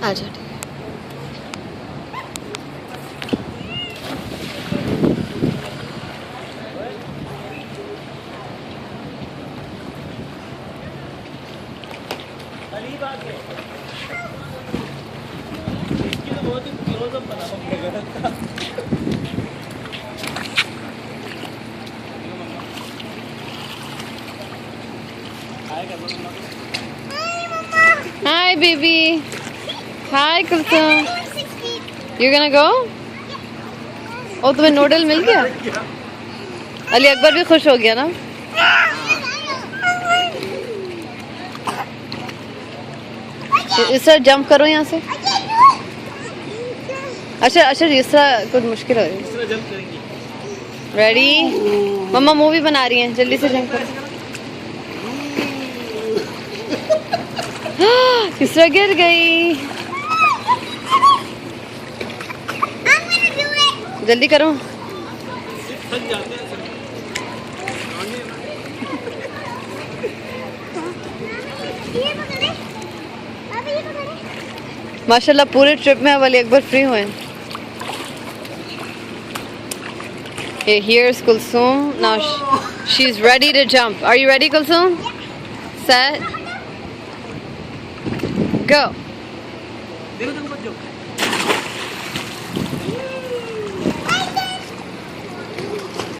आजा ठीक है। Hi baby. Hi Kulsum. You gonna go? ओ तुम्हें नूडल मिल गया? अली अकबर भी खुश हो गया ना? इस तरह जंप करो यहाँ से। अच्छा अच्छा इस तरह कुछ मुश्किल हो रही है। रेडी? मम्मा मूवी बना रही हैं, जल्दी से जंप करो। किस तरह गिर गई। जल्दी करो। माशाल्लाह पूरे ट्रिप में अली अकबर फ्री हुए। Okay, here's Kulsum. Now she's ready to jump. Are you ready, Kulsum? Set. Go.